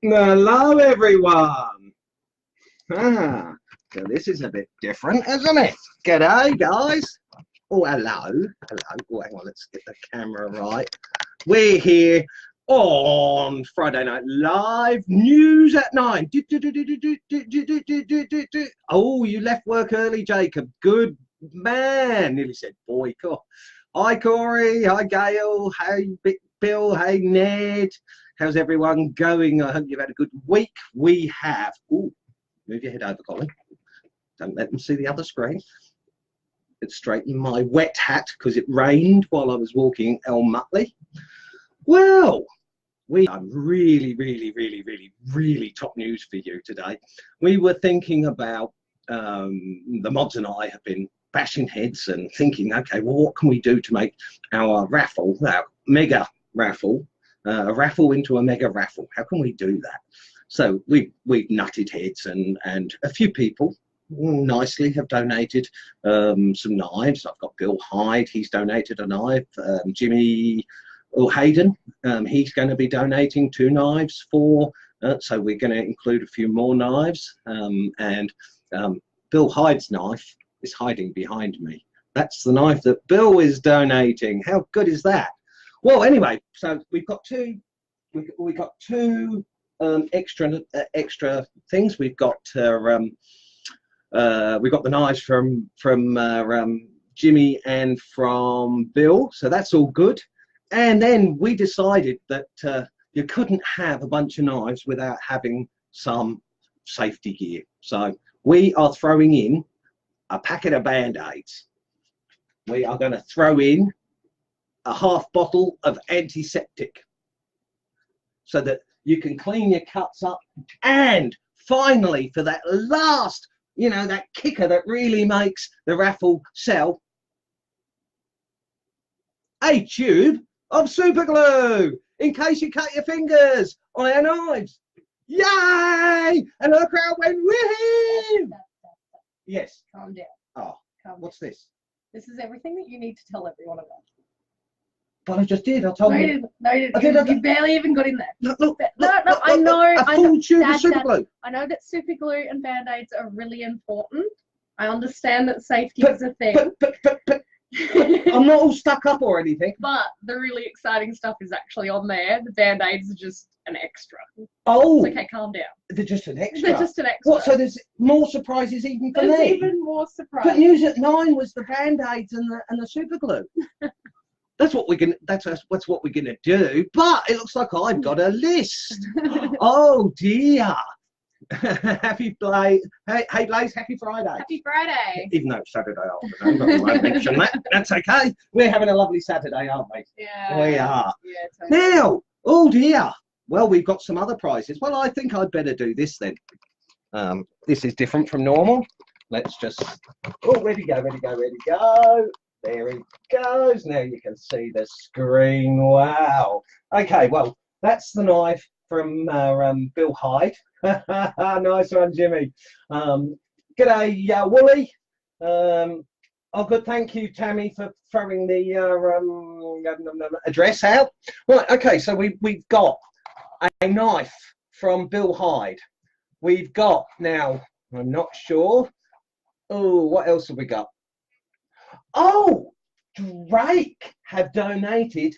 Hello, everyone. So this is a bit different, isn't it? G'day, guys. Oh, hello. Hello. Oh, hang on, let's get the camera right. We're here on Friday Night Live, news at 9. Oh, you left work early, Jacob. Good man. Nearly said boy. Hi, Corey. Hi, Gail. Hey, Bill. Hey, Ned. How's everyone going? I hope you've had a good week. We have. Ooh, move your head over, Colin. Don't let them see the other screen. Let's straighten my wet hat because it rained while I was walking El Mutley. Well, we have really top news for you today. We were thinking about, the mods and I have been bashing heads and thinking, okay, well, what can we do to make our raffle, our mega raffle, a raffle into a mega raffle? How can we do that? So we've nutted heads, and a few people nicely have donated some knives. I've got Bill Hyde, he's donated a knife. Jimmy Hayden, he's going to be donating 2 knives for, so we're going to include a few more knives. And Bill Hyde's knife is hiding behind me. That's the knife that Bill is donating. How good is that? Well, anyway, so we've got two extra things. We've got the knives from Jimmy and from Bill, so that's all good. And then we decided that you couldn't have a bunch of knives without having some safety gear. So we are throwing in a packet of Band-Aids. We are going to throw in a half bottle of antiseptic so that you can clean your cuts up, and finally, for that last, you know, that kicker that really makes the raffle sell, a tube of super glue in case you cut your fingers on our knives. Yay! And the crowd went, woohoo! Yes. Calm down. Oh, what's this? This is everything that you need to tell everyone about. But I just did. I told you. No, you barely even got in there. Look, I know. A full tube of super glue. I know that super glue and Band-Aids are really important. I understand that safety is a thing. But I'm not all stuck up or anything. But the really exciting stuff is actually on there. The Band-Aids are just an extra. Oh. It's okay, calm down. They're just an extra. They're just an extra. What? So there's more surprises even for me. There's even more surprises. But news at 9 was the Band-Aids and the super glue. That's what we're gonna. That's what we're gonna do. But it looks like I've got a list. Oh dear. Happy Blaze. Hey Blaze. Happy Friday. Happy Friday. Even though it's Saturday afternoon, but we won't mention that. That's okay. We're having a lovely Saturday, aren't we? Yeah. We are. Yeah. Totally. Now, oh dear. Well, we've got some other prizes. Well, I think I'd better do this then. This is different from normal. Let's just. Oh, ready go. There he goes. Now you can see the screen. Wow. Okay, well, that's the knife from Bill Hyde. Nice one, Jimmy. G'day, Wooly. Oh, good. Thank you, Tammy, for throwing the address out. Right. Okay. So we've got a knife from Bill Hyde. We've got now. I'm not sure. Oh, what else have we got? Oh, Drake have donated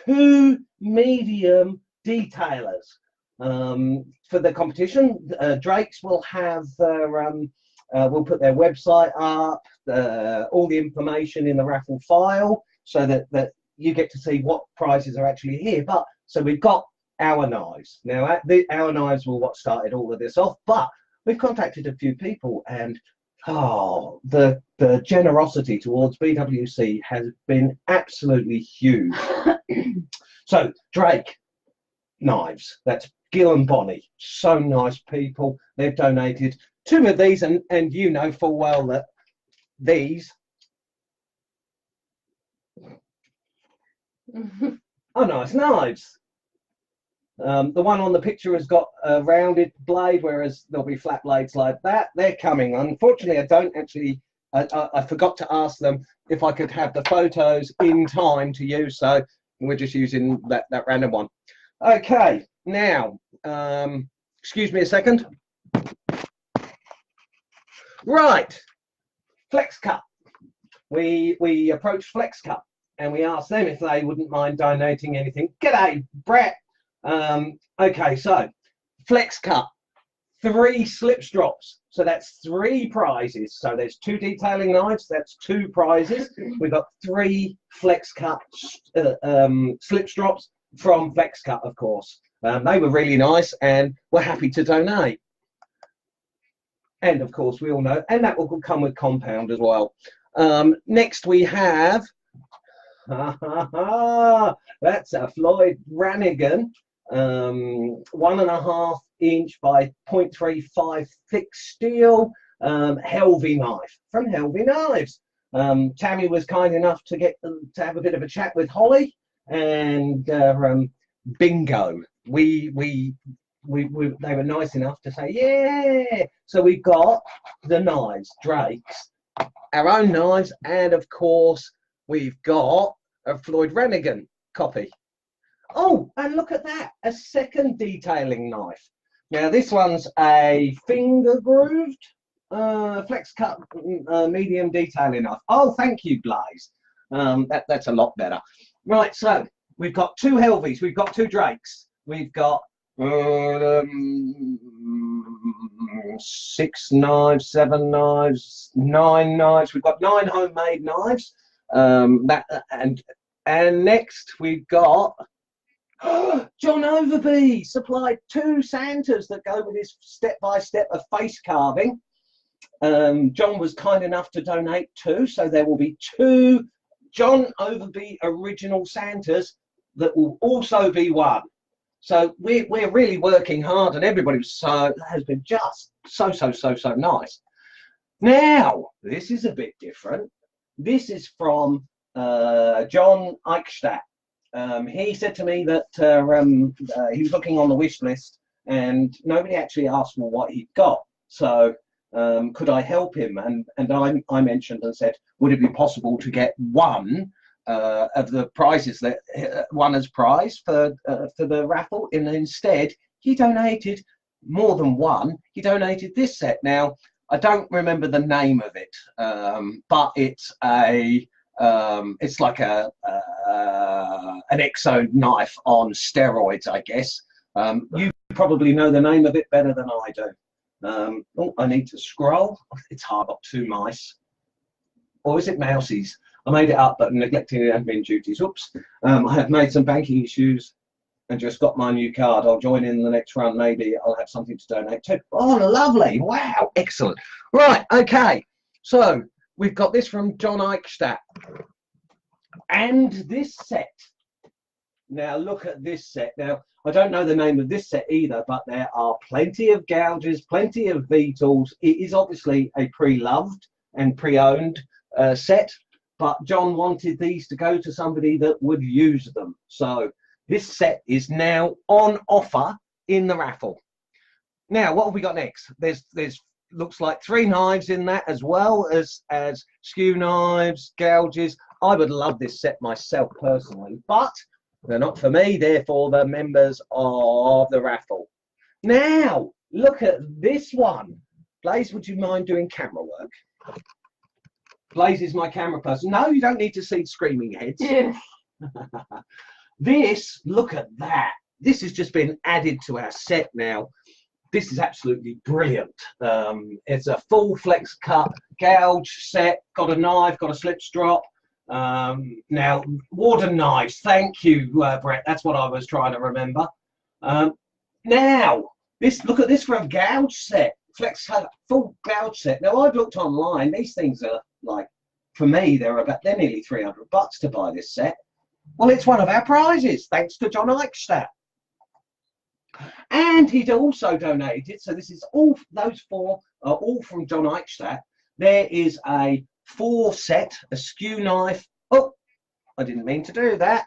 2 medium detailers for the competition. Drake's will have we'll put their website up, all the information in the raffle file, so that you get to see what prizes are actually here. But so we've got our knives now. Our knives were what started all of this off, but we've contacted a few people, and oh, the generosity towards BWC has been absolutely huge. So Drake knives, that's Gil and Bonnie, so nice people. They've donated 2 of these, and you know full well that these are nice knives. The one on the picture has got a rounded blade, whereas there'll be flat blades like that. They're coming. Unfortunately, I don't actually, I forgot to ask them if I could have the photos in time to use, so we're just using that random one. Okay, Now, excuse me a second. Right, Flex Cut. We approached Flex Cut and we asked them if they wouldn't mind donating anything. G'day, Brett. Okay, so Flex Cut, 3 slips drops. So that's 3 prizes. So there's 2 detailing knives, that's 2 prizes. We've got 3 Flex Cut slips drops from Flex Cut, of course. They were really nice and we're happy to donate. And of course, we all know, and that will come with compound as well. Next we have, that's a Floyd Rannigan 1.5 inch by 0.35 thick steel Helvey knife from Helvey Knives. Tammy was kind enough to have a bit of a chat with Holly, and bingo, they were nice enough to say yeah. So we've got the knives, Drake's, our own knives, and of course we've got a Floyd Rannigan copy. Oh, and look at that, a second detailing knife. Now this one's a finger grooved Flex Cut medium detailing knife. Oh, thank you, Blaze. That's a lot better. Right, so we've got 2 Helveys, we've got 2 Drakes, we've got 6 knives, 7 knives, 9 knives. We've got 9 homemade knives. And next we've got John Overby supplied 2 Santas that go with his step-by-step of face carving. John was kind enough to donate 2, so there will be 2 John Overby original Santas that will also be won. So we're really working hard, and everybody has been just so nice. Now this is a bit different. This is from John Eichstadt. He said to me that he was looking on the wish list and nobody actually asked me what he'd got. So could I help him? And I mentioned and said, would it be possible to get one of the prizes that won as prize for the raffle? And instead, he donated more than one. He donated this set. Now, I don't remember the name of it, but it's like an Exo knife on steroids, I guess. You probably know the name of it better than I do. Oh, I need to scroll. It's hard. I've got 2 mice. Or is it mousies? I made it up, but neglecting the admin duties. Oops. I have made some banking issues and just got my new card. I'll join in the next run. Maybe I'll have something to donate to. Oh, lovely. Wow. Excellent. Right. Okay. So we've got this from John Eichstadt. And this set. Now look at this set. Now, I don't know the name of this set either, but there are plenty of gouges, plenty of V-tools. It is obviously a pre-loved and pre-owned set, but John wanted these to go to somebody that would use them. So this set is now on offer in the raffle. Now, what have we got next? There's looks like 3 knives in that, as well as skew knives, gouges. I would love this set myself personally, but they're not for me, they're for the members of the raffle. Now, look at this one. Blaze, would you mind doing camera work? Blaze is my camera person. No, you don't need to see screaming heads. Yeah. This, look at that. This has just been added to our set now. This is absolutely brilliant. It's a full Flex Cut gouge set, got a knife, got a slip strop. Now, Warden knives, thank you, Brett. That's what I was trying to remember. Now, look at this for a gouge set. Flex Cut full gouge set. Now, I've looked online. These things are like, for me, they're nearly $300 to buy this set. Well, it's one of our prizes, thanks to John Eichstadt. And he'd also donated, so this is all, those 4 are all from John Eichstadt. There is a 4 set, a skew knife. Oh, I didn't mean to do that.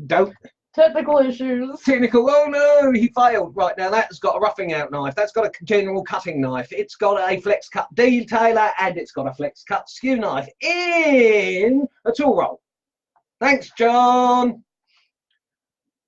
Don't. Technical issues. Technical, oh no, he failed. Right, now that's got a roughing out knife. That's got a general cutting knife. It's got a Flex Cut detailer, and it's got a Flex Cut skew knife in a tool roll. Thanks, John.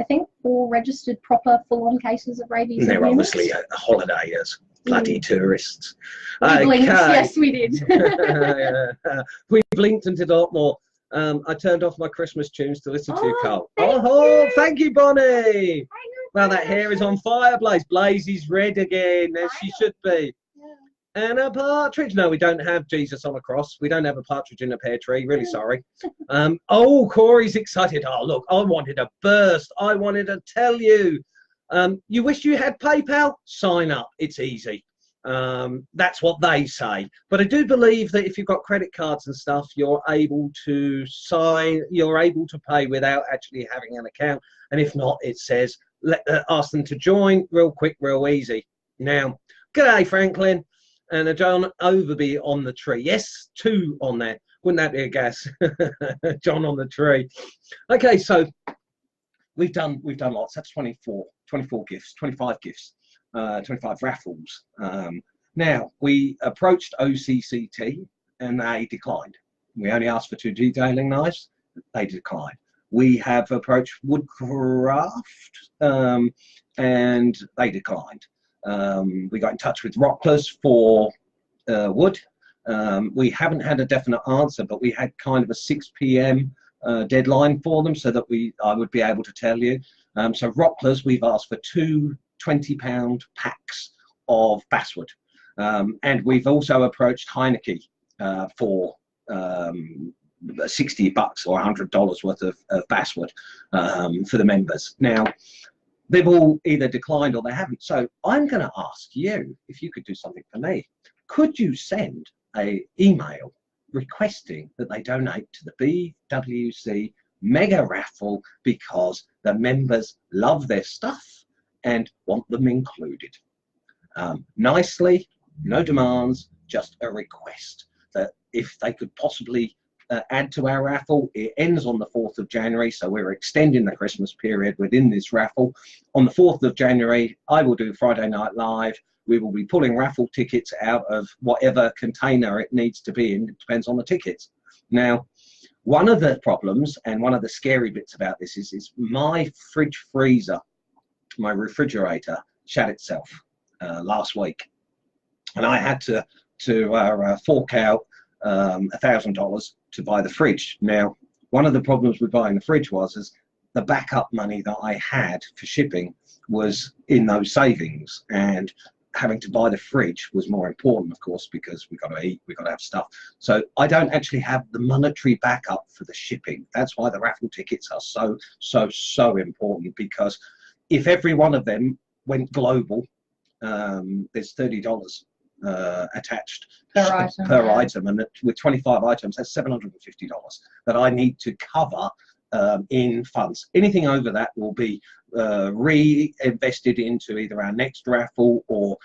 I think 4 registered proper full-on cases of rabies. And they're in obviously humans. holidayers, bloody tourists. We blinked. Yes, we did. We blinked and did a lot more. I turned off my Christmas tunes to listen to you, Carl. Thank you, Bonnie. Well, that hair is on fire, Blaze. Blaze is red again, as she should be. And a partridge. No, we don't have Jesus on a cross. We don't have a partridge in a pear tree. Really sorry. Oh, Corey's excited. Oh, look, I wanted to burst. I wanted to tell you. You wish you had PayPal? Sign up. It's easy. That's what they say. But I do believe that if you've got credit cards and stuff, you're able to pay without actually having an account. And if not, it says, ask them to join real quick, real easy. Now, g'day, Franklin. And a John Overby on the tree. Yes, 2 on there. Wouldn't that be a gas? John on the tree. Okay, so we've done lots. That's 24 gifts, 25 gifts, 25 raffles. Now, we approached OCCT and they declined. We only asked for 2 detailing knives. They declined. We have approached Wood Carvers and they declined. We got in touch with Rocklers for wood. We haven't had a definite answer, but we had kind of a 6 p.m. Deadline for them so that I would be able to tell you. So Rocklers, we've asked for 2 20-pound packs of basswood. And we've also approached Heineke for $60 or $100 worth of basswood for the members. Now, they've all either declined or they haven't. So I'm going to ask you if you could do something for me. Could you send an email requesting that they donate to the BWC Mega Raffle because the members love their stuff and want them included? Nicely, no demands, just a request that if they could possibly add to our raffle. It ends on the 4th of January, so we're extending the Christmas period within this raffle. On the 4th of January, I will do Friday Night Live. We will be pulling raffle tickets out of whatever container it needs to be in. It depends on the tickets. Now, one of the problems and one of the scary bits about this is my fridge freezer, my refrigerator, shut itself last week. And I had to fork out $1,000 to buy the fridge. Now, one of the problems with buying the fridge is the backup money that I had for shipping was in those savings, and having to buy the fridge was more important, of course, because we got to eat, we got to have stuff. So I don't actually have the monetary backup for the shipping. That's why the raffle tickets are so important, because if every one of them went global, there's $30 attached per item, and with 25 items, that's $750 that I need to cover in funds. Anything over that will be reinvested into either our next raffle or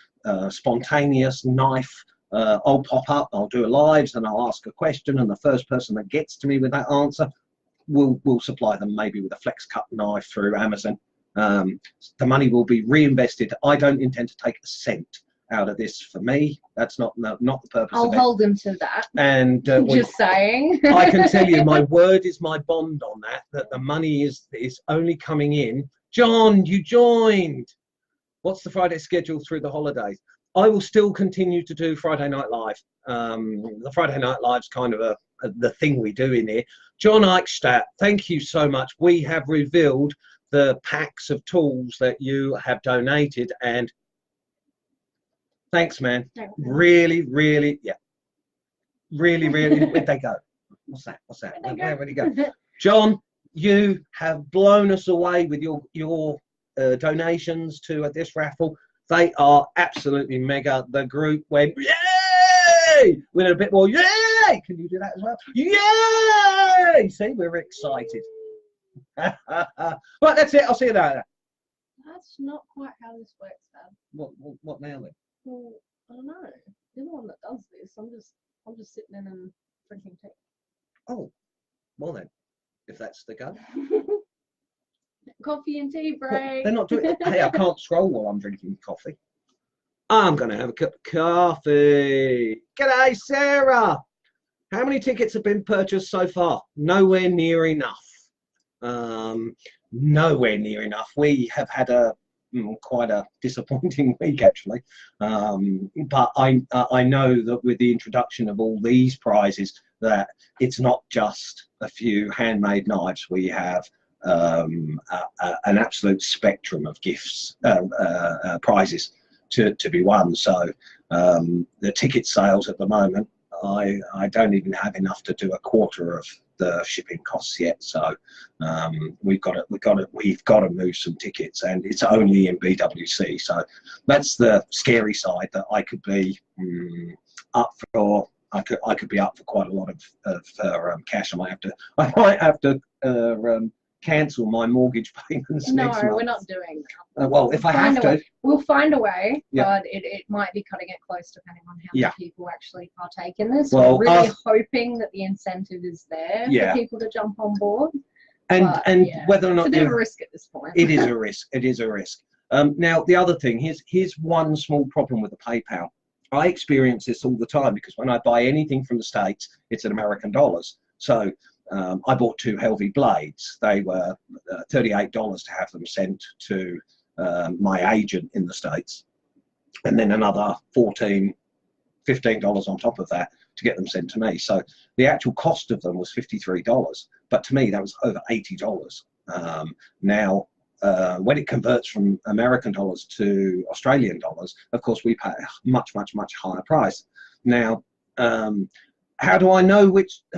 spontaneous knife. I'll pop up, I'll do a lives, and I'll ask a question, and the first person that gets to me with that answer will supply them maybe with a flex cut knife through Amazon. The money will be reinvested. I don't intend to take a cent out of this for me. That's not the purpose of it. I'll hold them to that. And just saying. I can tell you, my word is my bond on that the money is only coming in. John, you joined. What's the Friday schedule through the holidays? I will still continue to do Friday Night Live. The Friday Night Live's kind of the thing we do in here. John Eichstadt, thank you so much. We have revealed the packs of tools that you have donated, and thanks, man. Really, yeah. Really, where'd they go? What's that? Where'd he go? John, you have blown us away with your donations to this raffle. They are absolutely mega. The group went, yay! We need a bit more, yay! Can you do that as well? Yay! See, we're excited. Right, that's it. I'll see you later. That's not quite how this works, Dad. What now then? Well, I don't know. You're the one that does this. I'm just sitting in and drinking tea. Oh, well then, if that's the go. Coffee and tea break. They're not doing it. Hey, I can't scroll while I'm drinking coffee. I'm going to have a cup of coffee. G'day, Sarah. How many tickets have been purchased so far? Nowhere near enough. Nowhere near enough. We have had quite a disappointing week actually, but I know that with the introduction of all these prizes, that it's not just a few handmade knives. We have an absolute spectrum of gifts, prizes to be won. So the ticket sales at the moment, I don't even have enough to do a quarter of the shipping costs yet. So we've got to move some tickets, and it's only in BWC. So that's the scary side, that I could be up for. I could be up for quite a lot of cash. I might have to cancel my mortgage payments next month. No, we're not doing that. Well, if I have to, we'll find a way, yeah. But it might be cutting it close depending on how Yeah. many people actually partake in this. Well, we're really hoping that the incentive is there Yeah. for people to jump on board. and Yeah, whether or not it's a bit of a risk at this point. it is a risk. It is a risk. Now, the other thing, here's one small problem with the PayPal. I experience this all the time because when I buy anything from the States, it's in American dollars. So I bought 2 Helvey blades. They were $38 to have them sent to my agent in the States, and then another $15 on top of that to get them sent to me. So the actual cost of them was $53, but to me that was over $80. Now, when it converts from American dollars to Australian dollars, of course we pay a much higher price. Now, how do I know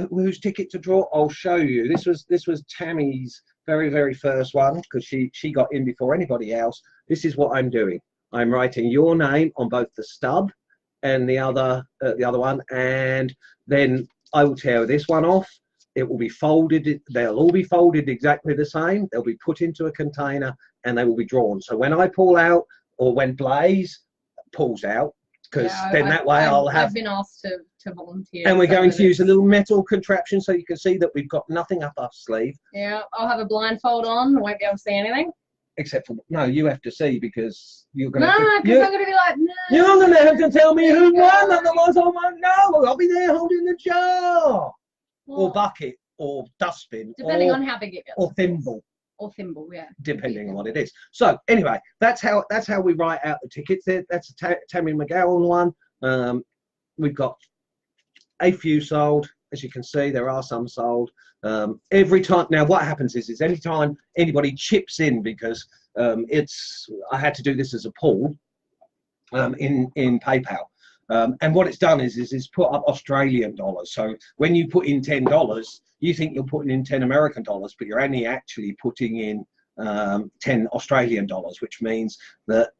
whose ticket to draw? I'll show you. This was Tammy's very first one, because she got in before anybody else. This is what I'm doing. I'm writing your name on both the stub and the other one, and then I will tear this one off. It will be folded. They'll all be folded exactly the same. They'll be put into a container and they will be drawn. So when I pull out, or when Blaze pulls out, because then that way I've been asked to volunteer. And we're going to use a little metal contraption so you can see that we've got nothing up our sleeve. Yeah, I'll have a blindfold on. I won't be able to see anything. Except for, no, you have to see, because you're going to... No, because I'm going to be like, no. You're going to have to tell me who won, otherwise I won't know. I'll be there holding the jar. Well, or bucket, or dustbin. Depending on how big it gets. Or thimble. Or thimble, yeah. Depending on what it is. So anyway, that's how we write out the tickets. That's a Tammy McGowan one. We've got a few sold. As you can see, there are some sold. Every time, now what happens is anytime anybody chips in, because I had to do this as a pool in PayPal. And what it's done is put up Australian dollars. So when you put in $10, you think you're putting in 10 American dollars, but you're only actually putting in 10 Australian dollars, which means that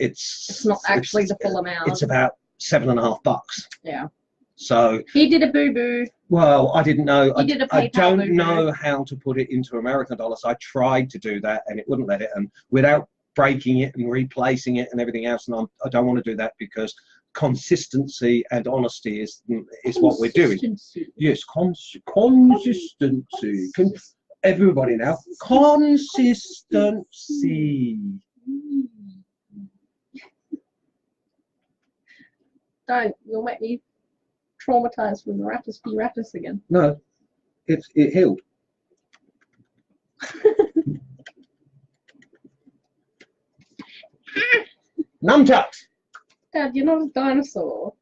it's not actually the full amount. It's about $7.50. Yeah. So he did a boo-boo. Well, I didn't know. He did a PayPal I don't boo-boo. know how to put it into American dollars. I tried to do that and it wouldn't let it, and without breaking it and replacing it and everything else, and I don't want to do that, because consistency and honesty is what we're doing. Yes, consistency. Everybody now, consistency. Don't, you'll make me traumatized with Raffle again. No, it healed. Nunchucks. Dad, you're not a dinosaur.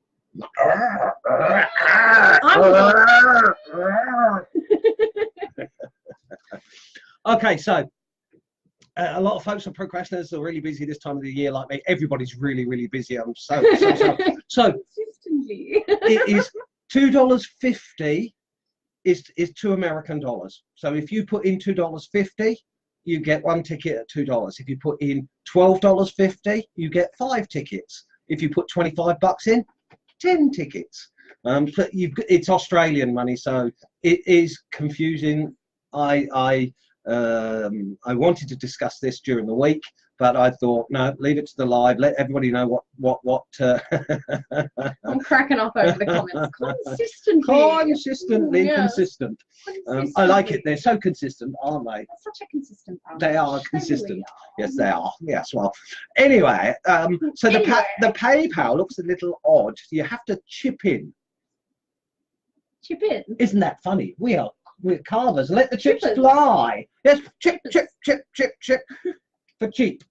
Okay, so a lot of folks are procrastinators, are really busy this time of the year, like me. Everybody's really busy. I'm so so. It is $2.50 is $2 American dollars. So if you put in $2.50, you get 1 ticket at $2. If you put in $12.50, you get 5 tickets. If you put 25 bucks in, 10 tickets. But it's Australian money, so it is confusing. I wanted to discuss this during the week, but I thought, no, leave it to the live. Let everybody know what. I'm cracking up over the comments. Consistently consistent. I like it. They're so consistent, aren't they? That's such a consistent. They are consistent. Really are. Yes, they are. Yes. Well, anyway, so the PayPal looks a little odd. You have to chip in. Chip in. Isn't that funny? We are Wood Carvers. Let the chips Chippers. fly. Yes, chip, chip, chip, chip, chip. For cheap.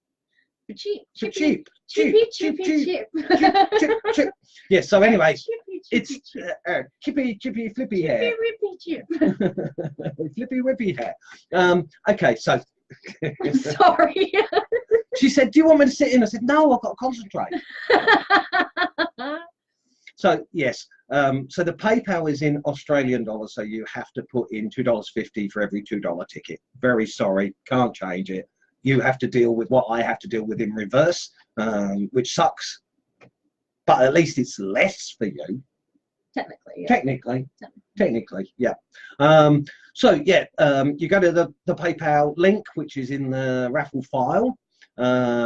For cheap. For Chippy. cheap. Chippy, Cheap, chippy, cheap, chip. chip, chip, chip. Yes, so anyways, Chippy, it's chippy, chippy, chippy, flippy chippy, hair. rippy, chip. Flippy, whippy hair. Okay, so I'm sorry. she said, do you want me to sit in? I said, no, I've got to concentrate. So yes, so the PayPal is in Australian dollars, so you have to put in $2.50 for every $2 ticket. Very sorry, can't change it. You have to deal with what I have to deal with in reverse, which sucks. But at least it's less for you. Technically, yeah. Technically, yeah. So yeah, you go to the PayPal link, which is in the Raffle file.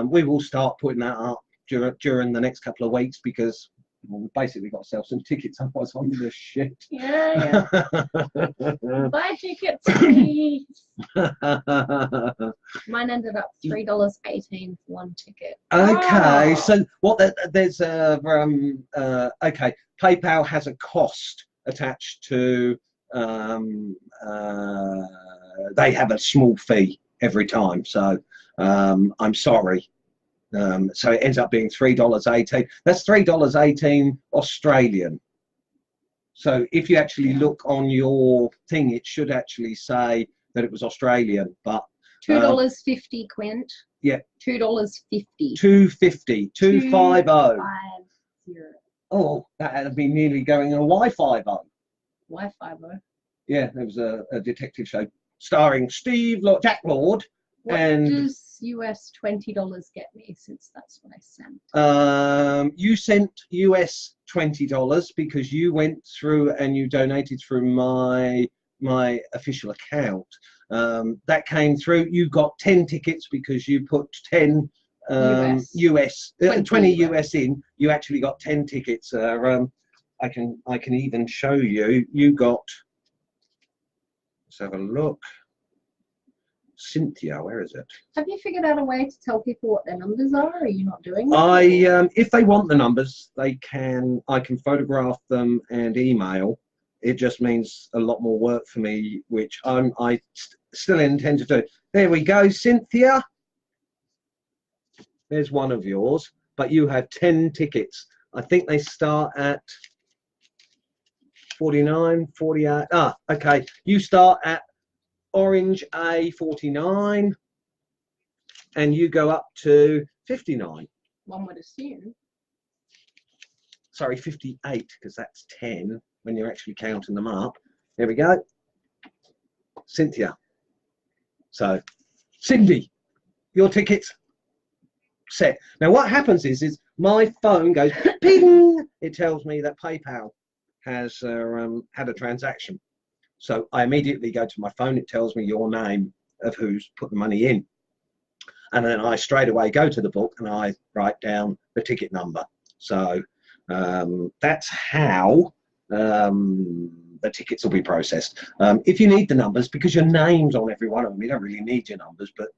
We will start putting that up during the next couple of weeks because we've basically got to sell some tickets, otherwise I'm the shit. Yeah. Buy tickets, please. Mine ended up $3.18 for one ticket. Okay, Oh. so what there's okay, PayPal has a cost attached to they have a small fee every time, so I'm sorry. So it ends up being $3.18. That's $3.18 Australian. So if you actually look on your thing, it should actually say that it was Australian, but $2.50, Quint. Yeah. $2.50. $2.50. $2.50. 50. Oh, that would be nearly going a Wi-Fi though. Wi-Fi though. Yeah, there was a detective show starring Jack Lord. What and does US $20 get me, since that's what I sent? You sent US $20 because you went through and you donated through my official account. That came through. You got 10 tickets because you put 10 US 20 US in. You actually got 10 tickets. I can even show you. You got. Let's have a look. Cynthia, where is it? Have you figured out a way to tell people what their numbers are? Or are you not doing that? If they want the numbers, I can photograph them and email. It just means a lot more work for me, which I still intend to do. There we go, Cynthia. There's one of yours, but you have 10 tickets. I think they start at 49, 48. Ah, okay. You start at Orange A49 and you go up to 59. One would assume. Sorry, 58, because that's 10 when you're actually counting them up. There we go. Cynthia. So, Cindy, your tickets set. Now what happens is my phone goes ping. It tells me that PayPal has had a transaction. So I immediately go to my phone, it tells me your name of who's put the money in. And then I straight away go to the book and I write down the ticket number. So that's how the tickets will be processed. If you need the numbers, because your name's on every one of them, you don't really need your numbers, but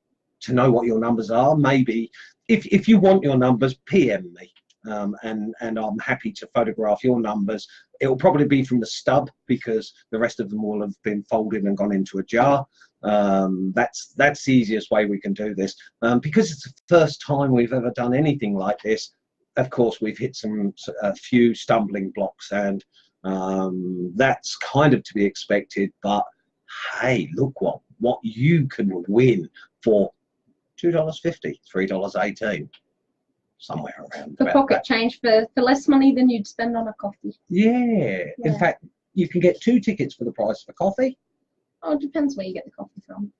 to know what your numbers are, maybe if you want your numbers, PM me. And I'm happy to photograph your numbers. It will probably be from the stub because the rest of them will have been folded and gone into a jar. That's the easiest way we can do this. Because it's the first time we've ever done anything like this, of course we've hit a few stumbling blocks, and that's kind of to be expected. But hey, look what you can win for $2.50, $3.18. Somewhere around for pocket change for less money than you'd spend on a coffee. Yeah. In fact, you can get 2 tickets for the price of a coffee. Oh, it depends where you get the coffee from.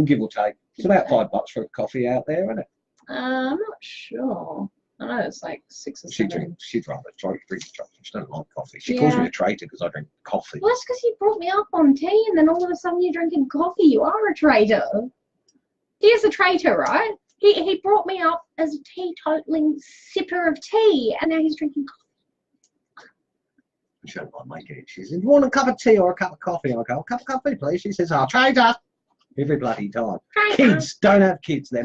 Give or take. It's about $5 for a coffee out there, isn't it? I'm not sure. I know it's like 6 or 7. She'd rather drink chocolate. She doesn't like coffee. She calls me a traitor because I drink coffee. Well, that's because you brought me up on tea, and then all of a sudden you're drinking coffee. You are a traitor. He is a traitor, right? He brought me up as a teetotaling sipper of tea, and now he's drinking coffee. She don't like making it. She says, "You want a cup of tea or a cup of coffee?" I go, "A cup of coffee, please." She says, "Oh, traitor!" Every bloody time. Kids don't have kids. They're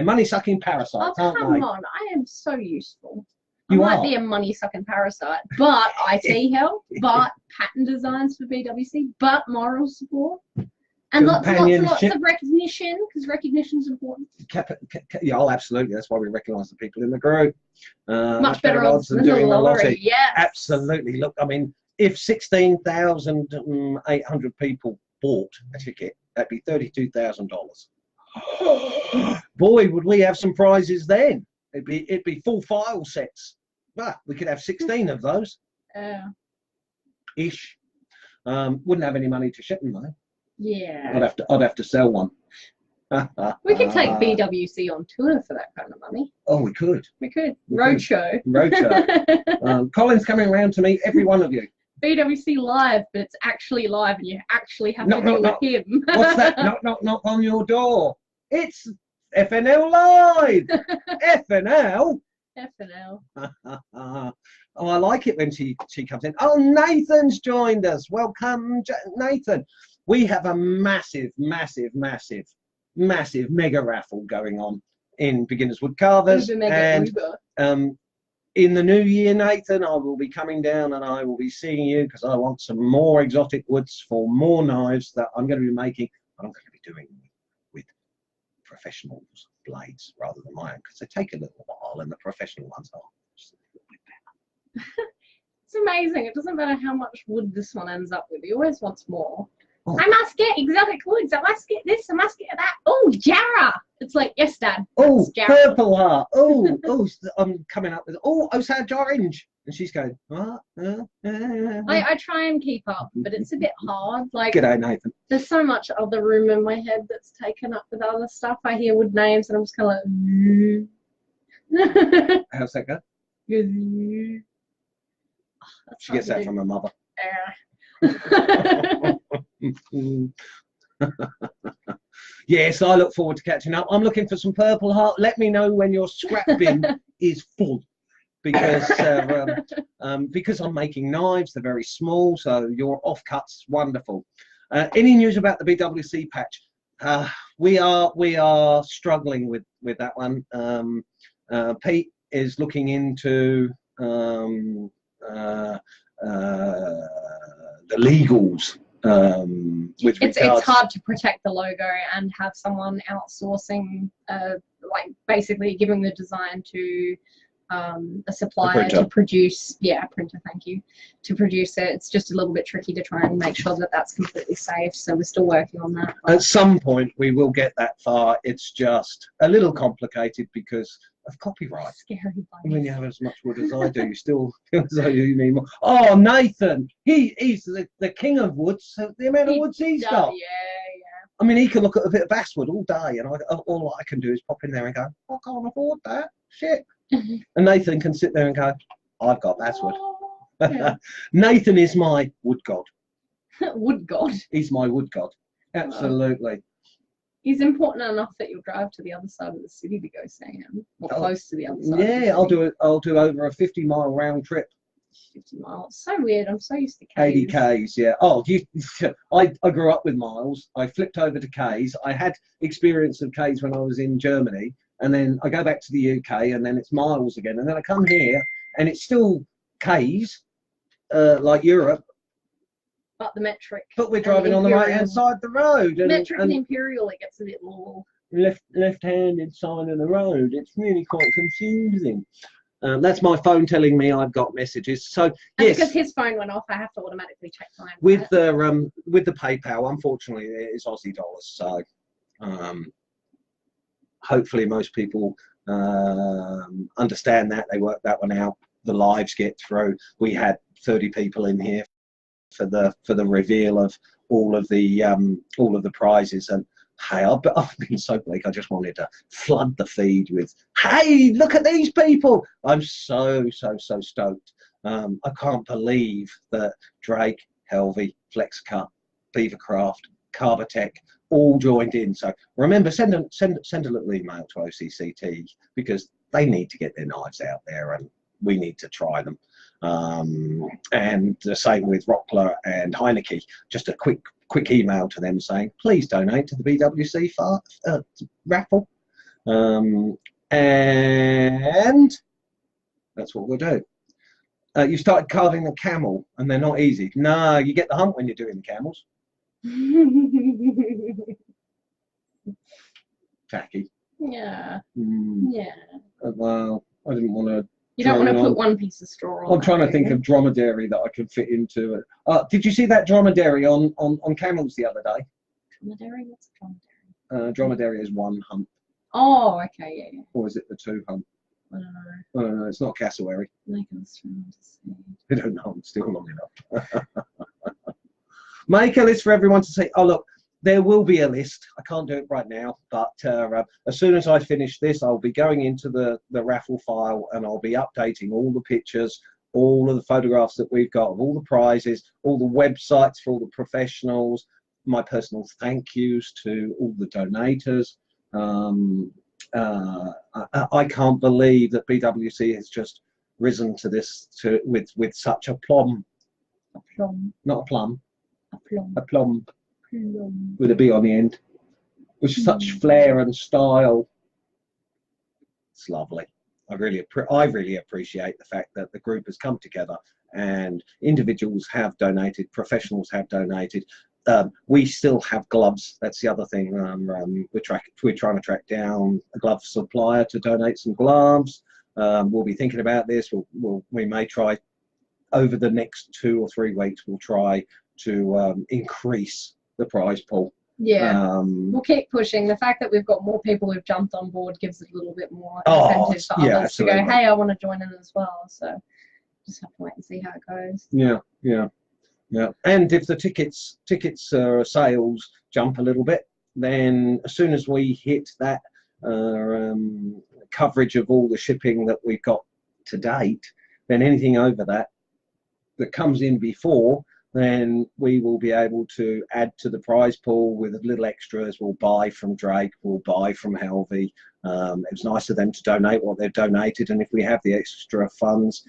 money-sucking parasites, aren't they? Oh, come on! I am so useful. I You might are. be a money-sucking parasite, but IT help, but pattern designs for BWC, but moral support, and lots and lots of recognition, because recognition's important. Yeah, oh, absolutely. That's why we recognise the people in the group. Much better odds than doing the lottery. Yes. Absolutely. Look, I mean, if 16,800 people bought a ticket, that'd be $32,000. Boy, would we have some prizes then. It'd be full file sets. Well, we could have 16 of those. Ish. Wouldn't have any money to ship them though. Yeah. I'd have to sell one. We could take BWC on tour for that kind of money. Oh, we could. We could. Roadshow. Colin's coming around to meet every one of you. BWC live, but it's actually live and you actually have to deal with him. What's that? Knock on your door. It's FNL Live. FNL. FNL. Oh, I like it when she comes in. Oh, Nathan's joined us. Welcome, Nathan. We have a massive mega raffle going on in Beginners Wood Carvers. And in the new year, Nathan, I will be coming down and I will be seeing you because I want some more exotic woods for more knives that I'm going to be making. But I'm going to be doing with professionals blades rather than my own because they take a little while and the professional ones are just a little bit better. It's amazing. It doesn't matter how much wood this one ends up with. He always wants more. Oh. I must get exotic woods. I must get this. I must get that. Oh, Jarrah. It's like, yes, Dad. Oh, Purple Heart. Oh, I'm coming up with, Osage Orange. And she's going, what? I try and keep up, but it's a bit hard. Like, g'day, Nathan. There's so much other room in my head that's taken up with other stuff. I hear wood names and I'm just kind of like, how's that go? She gets that from her mother. Yes, I look forward to catching up. I'm looking for some Purple Heart. Let me know when your scrap bin is full, because I'm making knives. They're very small, so your offcuts wonderful. Any news about the BWC patch? We are struggling with that one. Pete is looking into the legals. It's hard to protect the logo and have someone outsourcing, like basically giving the design to a supplier to produce, printer, thank you, to produce it. It's just a little bit tricky to try and make sure that that's completely safe, so we're still working on that. At some point we will get that far. It's just a little complicated because of copyright. Scary. When you have as much wood as I do, you still feel as though you need more. Oh, Nathan, he's the king of woods. So the amount of woods he's got. Yeah. I mean, he can look at a bit of basswood all day, and all I can do is pop in there and go, I can't afford that. Shit. And Nathan can sit there and go, I've got basswood. Yeah. Nathan is my wood god. Wood god. He's my wood god. Absolutely. He's important enough that you'll drive to the other side of the city to go see him, or close to the other side. Yeah, I'll do over a 50-mile round trip. 50 miles. So weird. I'm so used to Ks. 80 Ks, yeah. Oh, I grew up with miles. I flipped over to Ks. I had experience of Ks when I was in Germany, and then I go back to the UK, and then it's miles again, and then I come here, and it's still Ks, like Europe. But the metric. But we're driving on the right-hand side of the road. And, metric and imperial, it gets a bit more. Left-handed side of the road. It's really quite confusing. That's my phone telling me I've got messages. So yes, because his phone went off, I have to automatically check mine. With the PayPal, unfortunately, it is Aussie dollars. So hopefully most people understand that. They work that one out. The lives get through. We had 30 people in here for the reveal of all of the prizes, and hey, I've been so bleak. I just wanted to flood the feed with, hey, look at these people. I'm so stoked. I can't believe that Drake, Helvey, FlexCut, Beavercraft, Carbatech all joined in. So remember, send a little email to OCCT because they need to get their knives out there and we need to try them. And the same with Rockler and Heineke. Just a quick email to them saying, please donate to the BWC raffle. And That's what we'll do. You started carving a camel, and they're not easy. No, you get the hump when you're doing the camels. Tacky. Yeah. Mm. Yeah. Well, I didn't want to. You don't want to put one piece of straw on. I'm trying to think of dromedary that I could fit into it. Did you see that dromedary on camels the other day? Dromedary? What's a dromedary? Dromedary is one hump. Oh, okay, yeah. Or is it the two hump? I don't know. It's not cassowary. Like I was trying to say. I don't know. I'm still long enough. Make a list for everyone to say, oh, look, there will be a list. I can't do it right now, but as soon as I finish this, I'll be going into the raffle file and I'll be updating all the pictures, all of the photographs that we've got of all the prizes, all the websites for all the professionals, my personal thank yous to all the donators. I can't believe that BWC has just risen to this with such a plum. A plum. Not a plum. A plum. A plum. Plum. With a B on the end. With such flair and style. It's lovely. I really appreciate the fact that the group has come together and individuals have donated, professionals have donated. We still have gloves. That's the other thing. We're trying to track down a glove supplier to donate some gloves. We'll be thinking about this. We may try over the next 2 or 3 weeks. We'll try to increase the prize pool. Yeah, we'll keep pushing. The fact that we've got more people who've jumped on board gives it a little bit more incentive for others absolutely. To go, hey, I want to join in as well. So just have to wait and see how it goes. Yeah. And if the tickets sales jump a little bit, then as soon as we hit that coverage of all the shipping that we've got to date, then anything over that comes in before, then we will be able to add to the prize pool with little extras. We'll buy from Drake, we'll buy from Helvey. It was nice of them to donate what they've donated, and if we have the extra funds,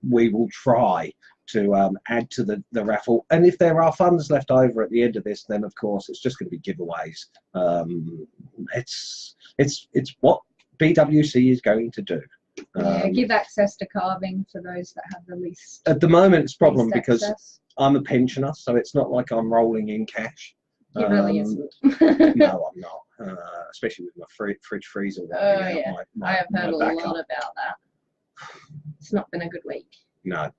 we will try to add to the raffle. And if there are funds left over at the end of this, then of course it's just going to be giveaways. It's what BWC is going to do. Give access to carving for those that have the least. At the moment, it's a problem because access. I'm a pensioner, so it's not like I'm rolling in cash. It really isn't. No, I'm not. Especially with my fridge freezer. I have heard a lot about that. It's not been a good week. No.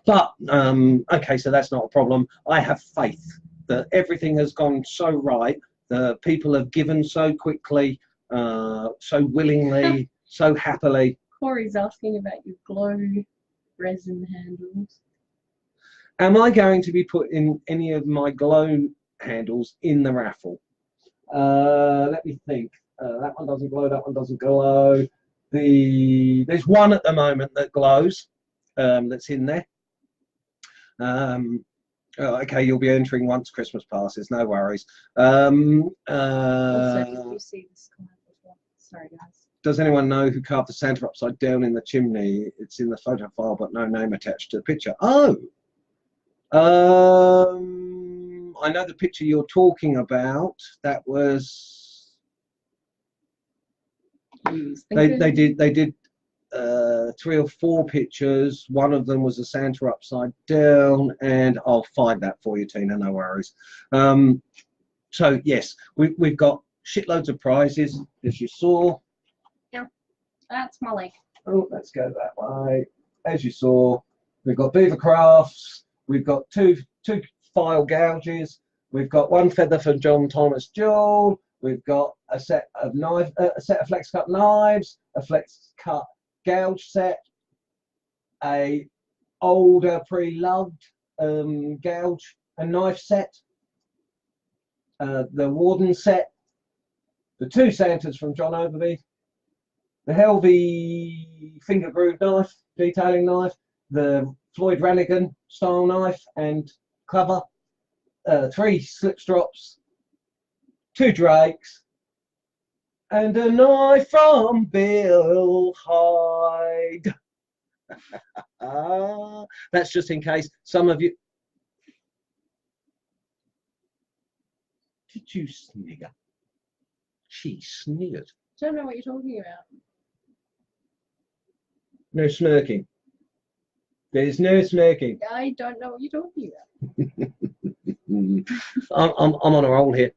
But okay, so that's not a problem. I have faith that everything has gone so right. The people have given so quickly, so willingly, so happily. Corey's asking about your glow resin handles. Am I going to be putting any of my glow handles in the raffle? Let me think. That one doesn't glow. That one doesn't glow. There's one at the moment that glows. That's in there. Okay, you'll be entering once Christmas passes. No worries. Also, did you see this card before? Sorry, guys. Does anyone know who carved the Santa upside down in the chimney? It's in the photo file, but no name attached to the picture. Oh. I know the picture you're talking about. That was. They did 3 or 4 pictures. One of them was a Santa upside down, and I'll find that for you, Tina, no worries. So yes, we've got shitloads of prizes, as you saw. Yeah, that's my leg. Oh, let's go that way. As you saw, we've got Beaver Crafts, we've got two file gouges, we've got 1 feather from John Thomas Jewell, we've got a set of flex cut knives, a flex cut gouge set, a older pre-loved gouge and knife set, the Warden set, the 2 Santas from John Overby, the Helvey finger groove knife, detailing knife, the Floyd Rannigan style knife and cover, 3 slip strops, 2 Drakes, and a knife from Bill Hyde. That's just in case some of you. Did you snigger? She sniggered. I don't know what you're talking about. No smirking. There's no smirking. I don't know what you're talking I'm on a roll here.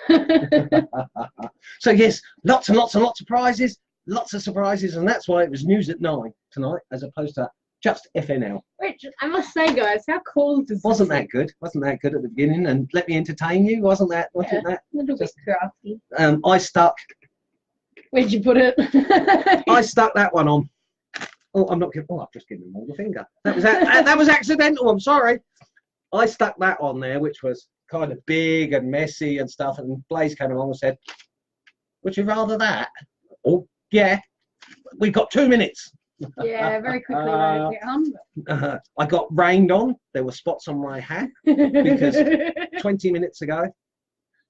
about. So yes, lots and lots and lots of prizes, lots of surprises, and that's why it was news at 9 tonight, as opposed to just FNL. Which I must say, guys, how cool does Wasn't this that good? Wasn't that good at the beginning? And let me entertain you. Wasn't that? Wasn't that? A little bit crafty. I stuck. Where'd you put it? I stuck that one on. Oh, I'm not giving. Oh, I've just given him all the finger. That was accidental. I'm sorry. I stuck that on there, which was kind of big and messy and stuff. And Blaze came along and said, "Would you rather that?" Oh, yeah. We've got 2 minutes. Yeah, very quickly wrote it down. I got rained on. There were spots on my hat because 20 minutes ago,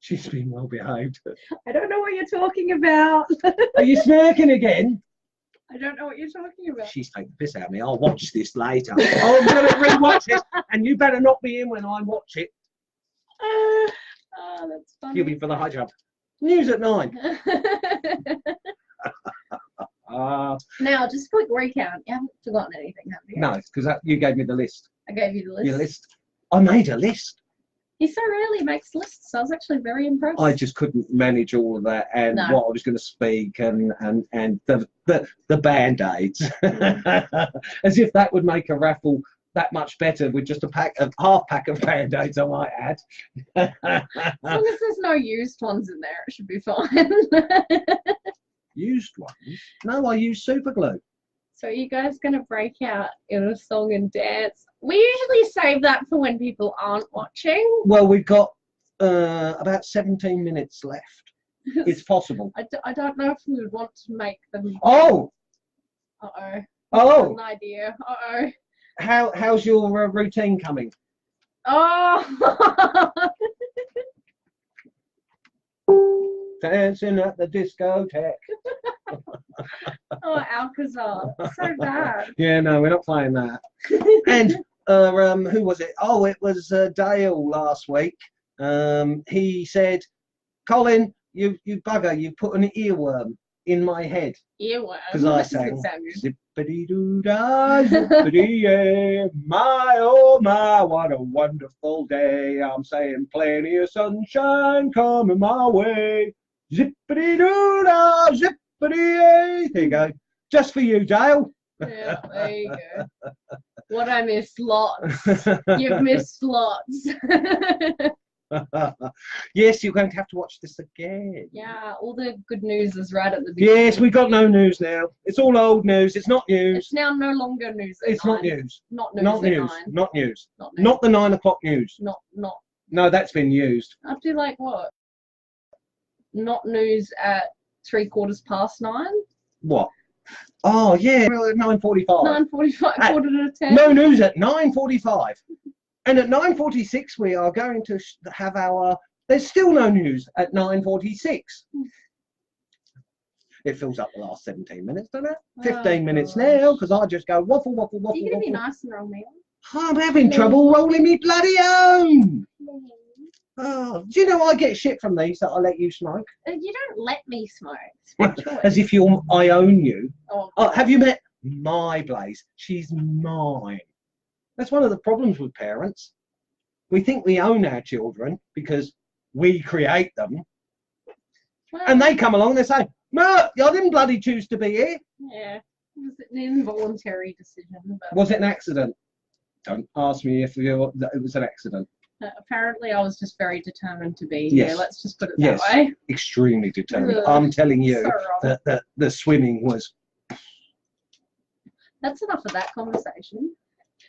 she's been well behaved. I don't know what you're talking about. Are you smirking again? I don't know what you're talking about. She's taking the piss out of me. I'll watch this later. I'm going to rewatch it, and you better not be in when I watch it. Oh, that's funny. You'll be for the high jump. News at 9. Now, just a quick recount. You haven't forgotten anything, have you? No, because you gave me the list. I gave you the list. Your list. I made a list. He so rarely makes lists. I was actually very impressed. I just couldn't manage all of that and No. what I was going to speak and the band-aids. As if that would make a raffle that much better with just a half pack of band-aids, I might add. As long as there's no used ones in there, it should be fine. Used ones? No, I use super glue. So are you guys going to break out in a song and dance? We usually save that for when people aren't watching. Well, we've got about 17 minutes left. It's possible. I don't know if we would want to make them. Oh! Uh-oh. Oh! An idea. Uh-oh. How's your routine coming? Oh! Dancing at the discotheque. Oh, Alcazar. So bad. Yeah, no, we're not playing that. And who was it? Oh, it was Dale last week. He said, "Colin, you bugger, you put an earworm in my head." Earworm. Because I sang zippity doo dah, zippity yeah, my oh my, what a wonderful day. I'm saying plenty of sunshine coming my way. Zippity doo dah, zippity yeah. There you go. Just for you, Dale. Yeah, there you go. What I miss, lots. You've missed lots. Yes, you're going to have to watch this again. Yeah, all the good news is right at the beginning. Yes, we got no news now. It's all old news. It's not news. It's now no longer news. It's not news. Not news. Not at news. 9. Not news. Not news. Not the 9 o'clock news. Not. No, that's been used. I'd do like what? Not news at 9:15. What? Oh yeah, 9:45. 9:45, quarter to 10. No news at 9:45. And at 9:46 we are going to have our. There's still no news at 9:46. It fills up the last 17 minutes, doesn't it? 15 minutes now, because I just go waffle, waffle, waffle. You're going to be waffle. nice and roll me I'm having trouble rolling me bloody own. Oh, do you know I get shit from these that I let you smoke? You don't let me smoke. It's my choice. As if I own you. Oh, Have you met my Blaze? She's mine. That's one of the problems with parents. We think we own our children because we create them. well, And they come along and they say, "No, I didn't bloody choose to be here." Yeah, it was an involuntary decision. But Was it an accident? Don't ask me if it was an accident. apparently, I was just very determined to be Yes. here. Let's just put it Yes. that way. Extremely determined. Ugh. I'm telling you So wrong. that the swimming was. That's enough of that conversation.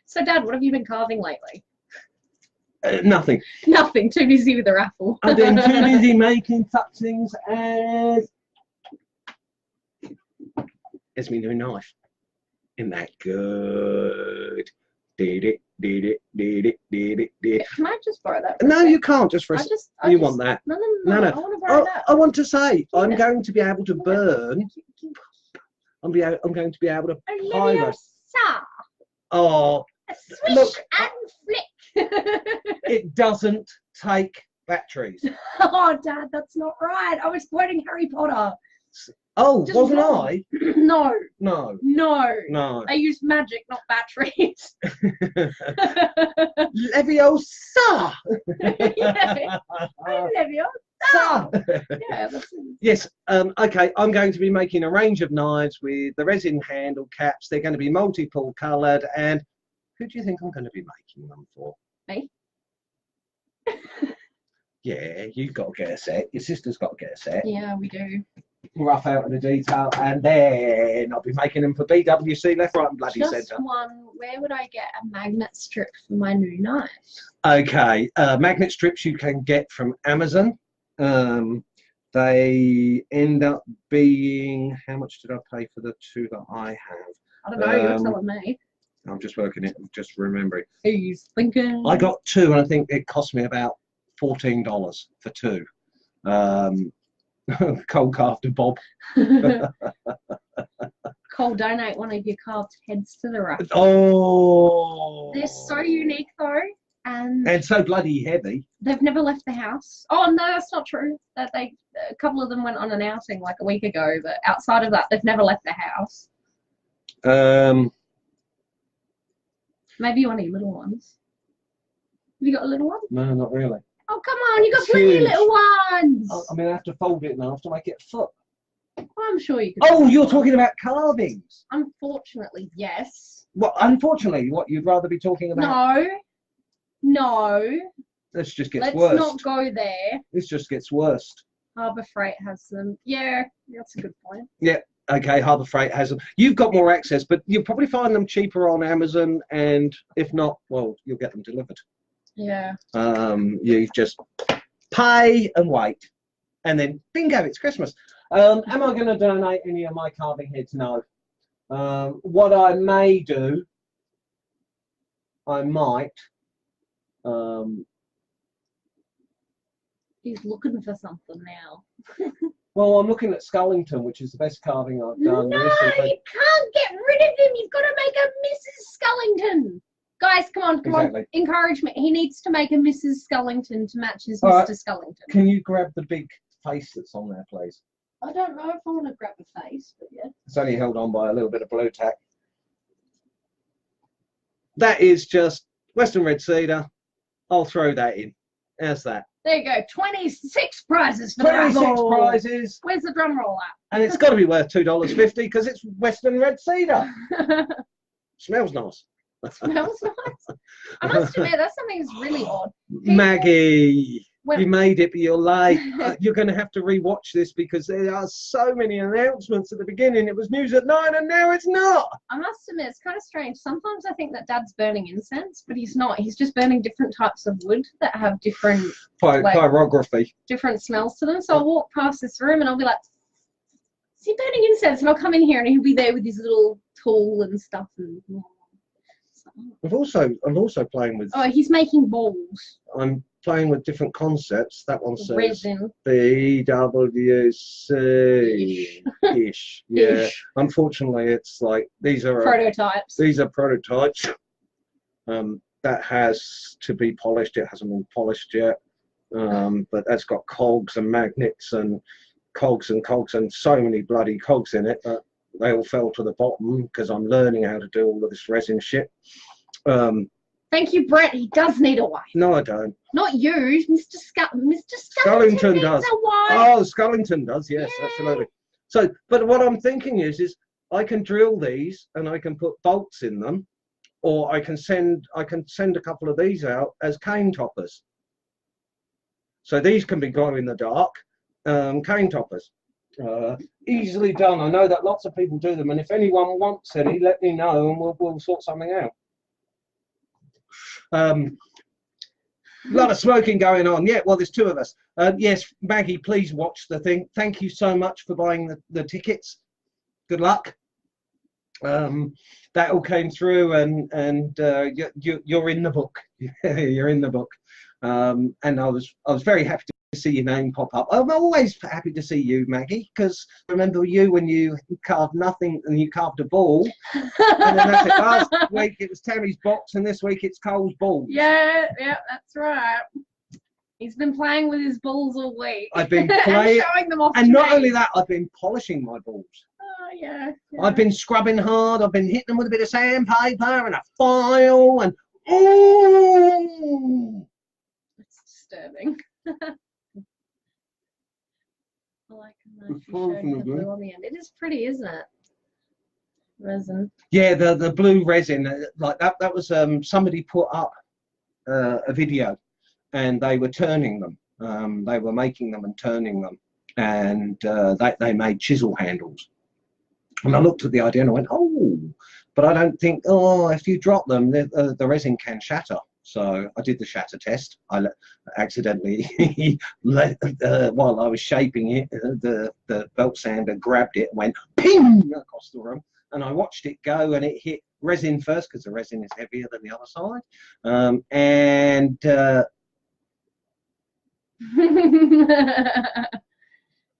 So, Dad, what have you been carving lately? Nothing. Nothing. Too busy with the raffle. I've been too busy making such things as. It's my new knife. Isn't that good? Did it. Can I just borrow that? No, you can't just for a you want that. No. No. I want to borrow that. I want to say, I'm Yeah. going to be able to burn. I'm going to be able to pirate. Oh, A swish look. and flick. It doesn't take batteries. Oh, Dad, that's not right. I was quoting Harry Potter. Oh, Just wasn't wrong. I? No. No. No. No. They use magic, not batteries. Leviosa! Yeah. Leviosa. Yeah, that's it. Yes, okay, I'm going to be making a range of knives with the resin handle caps. They're going to be multiple coloured, and who do you think I'm going to be making them for? Me? Yeah, you've got to get a set. Your sister's got to get a set. Yeah, we do. Rough out of the detail, and then I'll be making them for BWC left, right, and bloody Just centre. one. Where would I get a magnet strip for my new knife? Okay, magnet strips you can get from Amazon. They end up being, how much did I pay for the two that I have? I don't know, you're telling me. I'm just working it, just remembering. He's thinking. I got two, and I think it cost me about $14 for two. Cold carved to Bob. Cole, donate one of your carved heads to the Raffle. Oh! They're so unique though, and so bloody heavy. They've never left the house. Oh no, that's not true. That a couple of them went on an outing like a week ago, but outside of that, they've never left the house. Maybe one of your little ones. Have you got a little one? No, not really. Oh come on, you got It's plenty of huge. little ones. I mean, I have to fold it now to make it a foot. I'm sure you could. Oh, you're talking about carvings. Unfortunately, yes. Well, unfortunately, what you'd rather be talking about? No. This just gets Let's worse. not go there. This just gets worse. Harbour Freight has them. Yeah, that's a good point. Yeah. Okay, Harbour Freight has them. You've got more access, but you'll probably find them cheaper on Amazon, and if not, well, you'll get them delivered. Yeah. You just pay and wait, and then bingo, it's Christmas. Am I going to donate any of my carving heads? No. What I may do, I might. He's looking for something now. Well, I'm looking at Scullington, which is the best carving I've done No, recently. you can't get rid of him. You've got to make a Mrs. Scullington. Guys, come on, Exactly. encourage me. He needs to make a Mrs. Scullington to match his All right. Mr. Scullington. Can you grab the big face that's on there, please? I don't know if I want to grab a face, but yeah. It's only held on by a little bit of blue tack. That is just Western Red Cedar. I'll throw that in. How's that? There you go. 26 prizes for 26 the Raffle. prizes. Where's the drum roll at? And it's got to be worth $2.50 because it's Western Red Cedar. Smells nice. Smells nice. I must admit, that's something that's really odd. Maggie, Well- you made it, but you're late. You're going to have to rewatch this because there are so many announcements at the beginning. It was news at 9 and now it's not. I must admit, it's kind of strange. Sometimes I think that Dad's burning incense, but he's not. He's just burning different types of wood that have different Pyrography. different smells to them. So I'll walk past this room and I'll be like, is he burning incense? And I'll come in here and he'll be there with his little tool and stuff. And I'm also playing with. oh, he's making balls. I'm playing with different concepts. That one says Resin. BWC ish. Yeah. Ish. Unfortunately, it's like these are Prototypes. These are prototypes. That has to be polished. It hasn't been polished yet. But that's got cogs and magnets and cogs and so many bloody cogs in it that they all fell to the bottom because I'm learning how to do all of this resin shit. Thank you, Brett. He does need a wife. No, I don't. Not you, Mr. Scullington needs does. a wife. Oh, Scullington does. Yes, Yay. absolutely. So, but what I'm thinking is I can drill these and I can put bolts in them, or I can send a couple of these out as cane toppers. So these can be glow in the dark cane toppers. Easily done. I know that lots of people do them, and if anyone wants any, let me know and we'll sort something out. A lot of smoking going on. Yeah, well, there's two of us. Yes, Maggie, please watch the thing. Thank you so much for buying the tickets. Good luck. That all came through, and you're in the book. You're in the book. And I was very happy to see your name pop up. I'm always happy to see you, Maggie, because I remember you when you carved nothing and you carved a ball. And then that's it. Last week it was Tammy's box, and this week it's Cole's ball. Yeah, that's right. He's been playing with his balls all week. I've been playing, and showing them off. and to not me. only that, I've been polishing my balls. Oh yeah, yeah. I've been scrubbing hard. I've been hitting them with a bit of sandpaper and a file, and oh, It's disturbing. I like how It's you showed frozen the again. blue on the end. It is pretty, isn't it? Resin. yeah, the blue resin, like that. That was somebody put up a video, and they were turning them. They were making them and turning them, and they made chisel handles. And I looked at the idea and I went, oh, but I don't think, oh, if you drop them, the resin can shatter. So I did the shatter test. I accidentally, while I was shaping it, the belt sander grabbed it and went ping across the room. And I watched it go, and it hit resin first because the resin is heavier than the other side.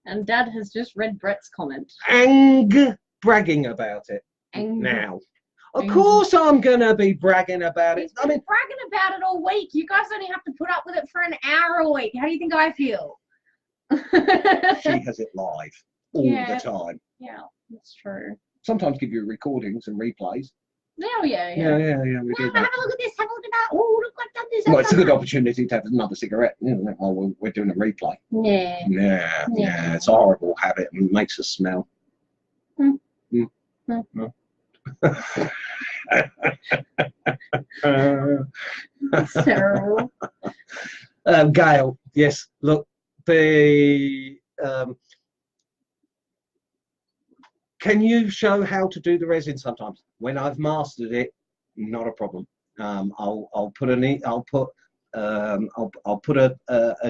And Dad has just read Brett's comment. Bragging about it now. Of Ang. course I'm going to be bragging about it. He's been bragging about it all week. You guys only have to put up with it for an hour a week. How do you think I feel? She has it live all Yeah. the time. Yeah, that's true. Sometimes give you recordings and replays. Oh, yeah. We Wow, do have that. a look at this. Have a look at that. Oh, look, I've done this. Well, it's a good opportunity to have another cigarette, isn't it, while we're doing a replay. Yeah. Yeah, it's a horrible habit and makes us smell. That's terrible. Gail, yes, look, can you show how to do the resin sometimes? When I've mastered it, not a problem. I'll put a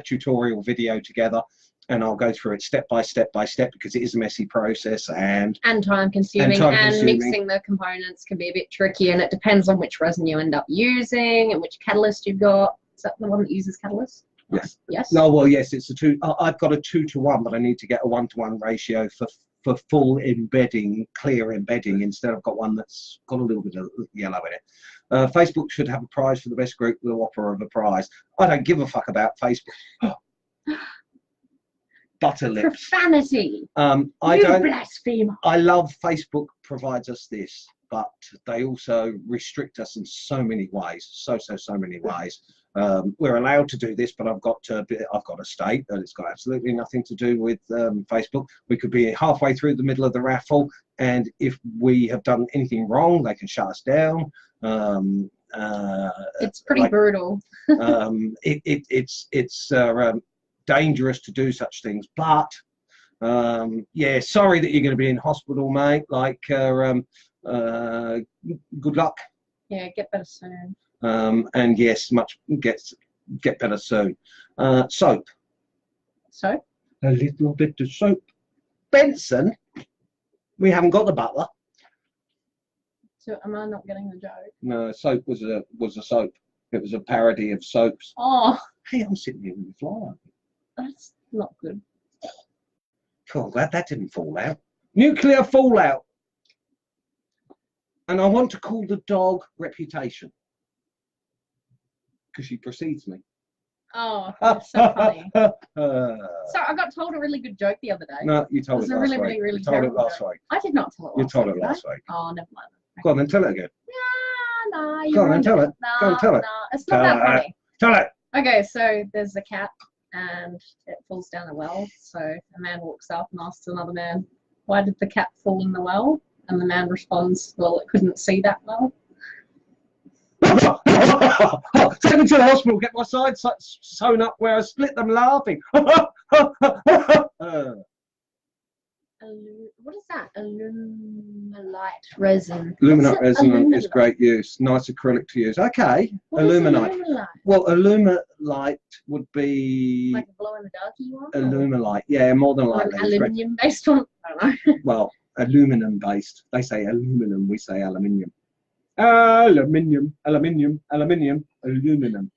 tutorial video together, and I'll go through it step by step because it is a messy process and time consuming, and mixing the components can be a bit tricky, and it depends on which resin you end up using and which catalyst you've got. Is that the one that uses catalyst? Yes. Yes. No, well, yes, it's a 2. I've got a 2-to-1, but I need to get a 1-to-1 ratio for full embedding, clear embedding. Instead, I've got one that's got a little bit of yellow in it. Facebook should have a prize for the best group with a whopper of a prize. I don't give a fuck about Facebook. Butter lips. Profanity. I You don't. blasphemer. I love Facebook provides us this, but they also restrict us in so many ways. So many ways. We're allowed to do this, but I've got to state that it's got absolutely nothing to do with Facebook. We could be halfway through the middle of the raffle, and if we have done anything wrong, they can shut us down. It's pretty brutal. It's dangerous to do such things, but yeah, sorry that you're going to be in hospital, mate. Like, good luck. Yeah, get better soon. And yes, get better soon. Soap. So? A little bit of soap. Benson, we haven't got the butler. So am I not getting the joke? No, soap was a soap. It was a parody of soaps. Oh, Hey, I'm sitting here with the fly. that's not good. Cool, glad that didn't fall out. Nuclear fallout. And I want to call the dog Reputation, because she precedes me. Oh, that's so funny. No, So I got told a really good joke the other day. you told It was it a last really, week. really, really You told it terrible last joke. week. I did not tell it last You told week, it did I? last week. Oh, never mind. Go on, then tell it again. No, Go on, then tell it. Go on, tell it. It's not that funny. Tell it. Okay, so there's a cat and it falls down a well. So a man walks up and asks another man, why did the cat fall in the well? And the man responds, well, it couldn't see that well. Take me to the hospital, get my sides sewn up where I split them laughing. What is that? Aluminite resin. Aluminite resin is great use. Nice acrylic to use. Okay, What is aluminite. aluminite? Well, aluminite would be Like a glow in the darky one? aluminite. Yeah, more than Or likely. an aluminium based one? I don't know. Well, aluminum based. They say aluminum, we say aluminium. Aluminium, aluminium, aluminium, aluminum.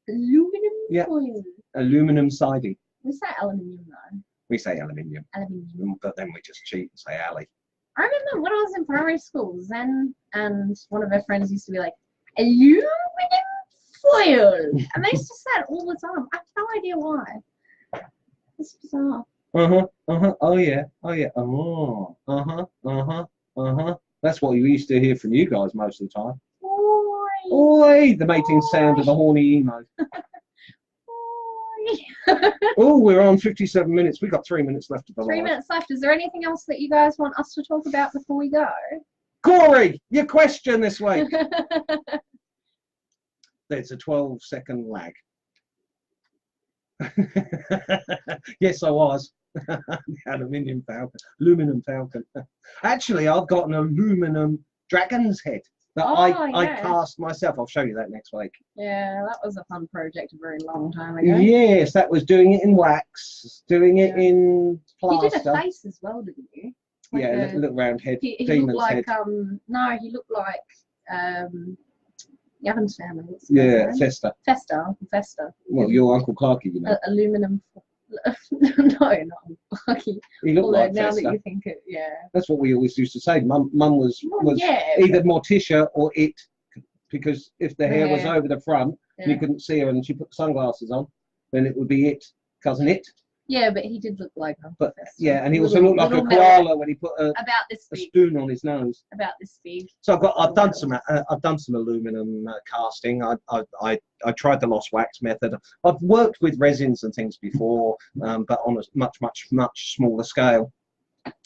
Aluminum Yeah. foil. Aluminum siding. We say aluminium though. We say aluminium, Aluminium. but then we just cheat and say alley. I remember when I was in primary school, Zen and one of her friends used to be like, aluminum spoiled. And they used to say it all the time. I have no idea why. It's bizarre. Oh yeah. That's what you used to hear from you guys most of the time. Oi. Oi, the mating sound of the horny emo. Oi. Oh, we're on 57 minutes. We've got 3 minutes left of the 3 live. minutes left. Is there anything else that you guys want us to talk about before we go? Corey, your question this week. There's a 12-second lag. Yes, I was. The aluminum falcon. Actually, I've got an aluminum dragon's head that I cast myself. I'll show you that next week. Yeah, that was a fun project a very long time ago. Yes, that was doing it in wax, doing it in plaster. You did a face as well, didn't you? Like yeah, a little round head. He demon's looked like head. no, he looked like the Adams family. What's Yeah, name? Festa. Uncle Festa. Well, your Uncle Clarky, you know. Aluminum. No, not Clarky. He looked like now Festa. that you think it, yeah. That's what we always used to say. Mum was yeah, either Morticia or it, because if the hair was over the front, and you couldn't see her, and she put sunglasses on, then it would be it, cousin it. Yeah, but he did look like Uncle Festa. Yeah, and he also looked like a koala when he put a spoon on his nose. About this big. So I've done some aluminum casting. I tried the lost wax method. I've worked with resins and things before, but on a much smaller scale.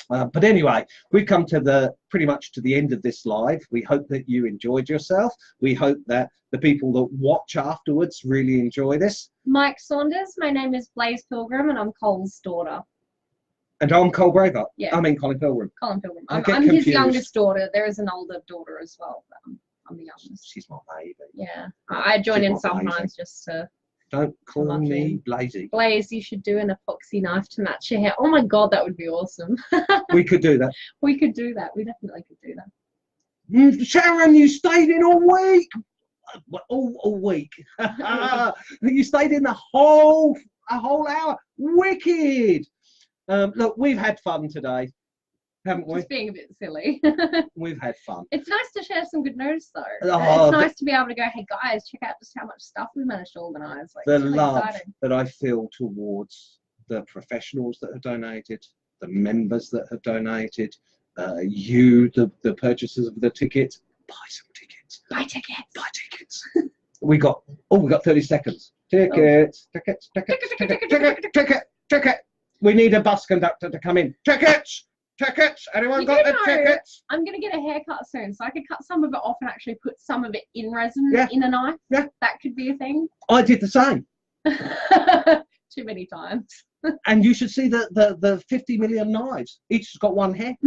But anyway, we've come to pretty much to the end of this live. We hope that you enjoyed yourself. We hope that the people that watch afterwards really enjoy this. Mike Saunders, my name is Blaze Pilgrim, and I'm Cole's daughter. And I'm Cole Braver. Yeah. I mean Colin Pilgrim. Colin Pilgrim. I'm his youngest daughter. There is an older daughter as well, but I'm the youngest. She's my baby. Yeah. I join in sometimes just to... Don't call me Blazy. Blaze, you should do an epoxy knife to match your hair. Oh my God, that would be awesome. We could do that. We could do that. We definitely could do that. Sharon, you stayed in all week. All week. You stayed in a whole hour. Wicked. Look, we've had fun today, haven't we? Just being a bit silly. We've had fun. It's nice to share some good news, though. Oh, it's nice to be able to go, hey guys, check out just how much stuff we managed to organise. Like, the really love exciting. that I feel towards the professionals that have donated, the members that have donated, you, the purchasers of the tickets. Buy some tickets. Buy tickets. Buy tickets. we got 30 seconds. Tickets. Ticket. We need a bus conductor to come in. Tickets. Anyone got the tickets? I'm going to get a haircut soon, so I could cut some of it off and actually put some of it in resin in a knife. Yeah. That could be a thing. I did the same. Too many times. And you should see the 50 million knives. Each has got one hair.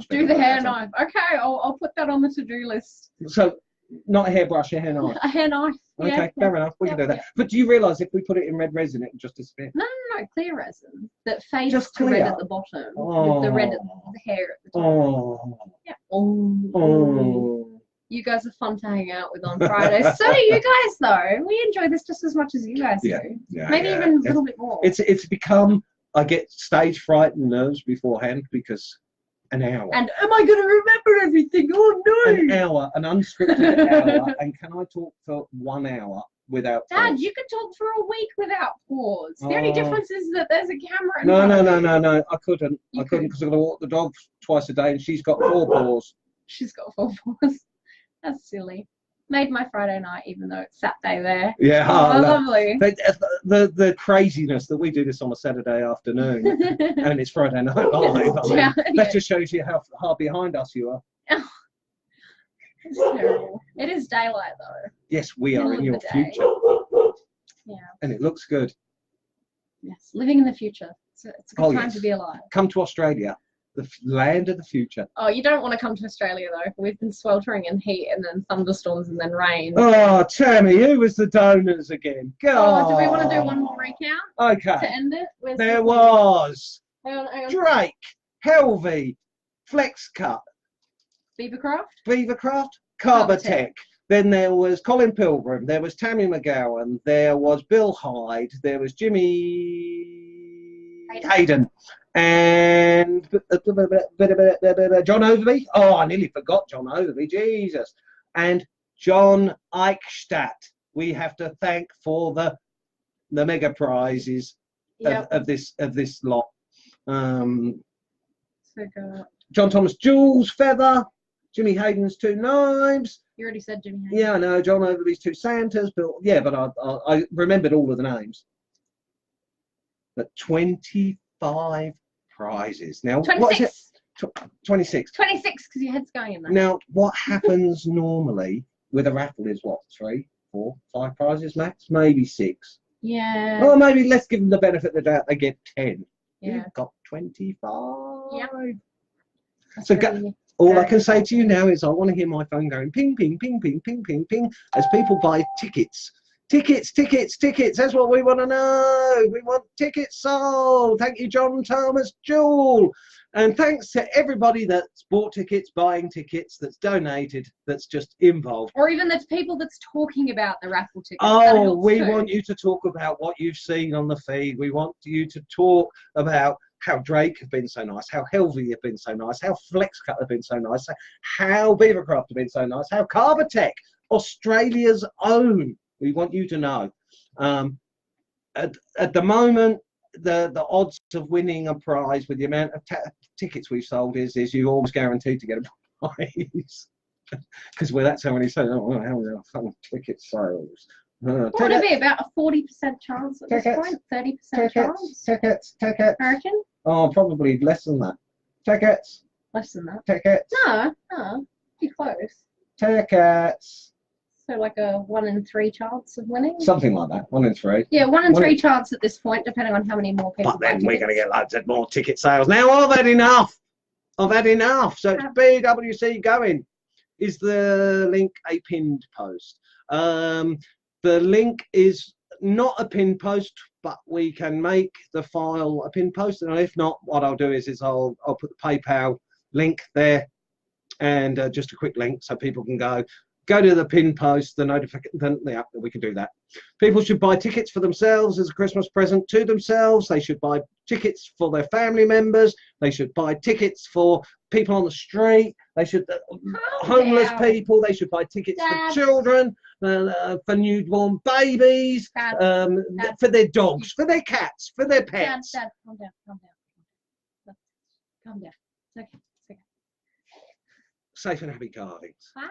Do the hair knife. Okay, I'll put that on the to-do list. So, not a hairbrush, a hair knife. A hair knife. Okay, fair enough. We can do that. Yeah. But do you realise if we put it in red resin, it will just disappear? No, clear resin that fades just to red at the bottom. With the red, the hair at the top. Oh. Yeah. Oh. You guys are fun to hang out with on Friday. So do you guys, though. We enjoy this just as much as you guys do. Yeah, maybe even a little bit more. It's become. I get stage fright and nerves beforehand because. An hour. And am I going to remember everything? Oh no! An hour, an unscripted hour. And can I talk for 1 hour without pause? Dad, you can talk for a week without pause. The only difference is that there's a camera. No. I couldn't. I couldn't because I'm going to walk the dog twice a day and she's got 4 paws. She's got 4 paws. That's silly. Made my Friday night, even though it's Saturday there. Yeah, lovely. The craziness that we do this on a Saturday afternoon and it's Friday night live. That just shows you how far behind us you are. It's terrible. It is daylight though. Yes, we are in your future. Yeah. And it looks good. Yes, living in the future. It's a good time to be alive. Come to Australia. The land of the future. Oh, you don't want to come to Australia though. We've been sweltering in heat and then thunderstorms and then rain. Oh, Tammy, who was the donors again? God. Oh, do we want to do one more recount? Okay. To end it? There was hang on. Drake, Helvey, FlexCut, Beavercraft, Carbatech. Then there was Colin Pilgrim. There was Tammy McGowan. There was Bill Hyde. There was Jimmy Hayden. And John Overby. Oh, I nearly forgot John Overby. Jesus. And John Eichstadt, we have to thank for the mega prizes of this lot. So good. John Thomas Jules feather, Jimmy Hayden's 2 knives. You already said Jimmy Hayden. Yeah, I know. John Overby's 2 Santas, but yeah, but I remembered all of the names. But 25 prizes. Now, 26. what is it? 26. 26, because your head's going in there. Now, what happens normally with a raffle is what? 3, 4, 5 prizes max? Maybe 6. Yeah. Or maybe let's give them the benefit of the doubt. They get 10. Yeah. You've got 25. Yep. So all I can say to you now is I want to hear my phone going ping, ping, ping, ping, ping, ping, ping, as people buy tickets. Tickets, tickets, tickets. That's what we want to know. We want tickets sold. Thank you, John Thomas Jewell. And thanks to everybody that's bought tickets, buying tickets, that's donated, that's just involved. Or even the people that's talking about the raffle tickets. Oh, we want you to talk about what you've seen on the feed. We want you to talk about how Drake have been so nice, how Helvey have been so nice, how Flexcut have been so nice, how Beavercraft have been so nice, how Carbatech, Australia's own. We want you to know. At the moment, the odds of winning a prize with the amount of tickets we've sold is you're almost guaranteed to get a prize. Because that's how many say, oh, how many ticket sales. What would it be, about a 40% chance at this point? 30% chance? Tickets. I reckon? Oh, probably less than that. Tickets. Less than that. Tickets. No, be close. Tickets. So like a 1 in 3 chance of winning? Something like that. 1 in 3. Yeah, 1 in 3 chance at this point, depending on how many more people. But then we're going to get loads of more ticket sales. Now I've had enough. So it's BWC going. Is the link a pinned post? The link is not a pinned post, but we can make the file a pinned post. And if not, what I'll do is I'll put the PayPal link there, and just a quick link so people can go to the pin post, the notification. Yeah, we can do that. People should buy tickets for themselves as a Christmas present to themselves. They should buy tickets for their family members. They should buy tickets for people on the street. They should homeless people. They should buy tickets for children, for newborn babies, for their dogs, for their cats, for their pets. Dad, calm down. Calm down. It's okay. Safe and happy carvings. Bye.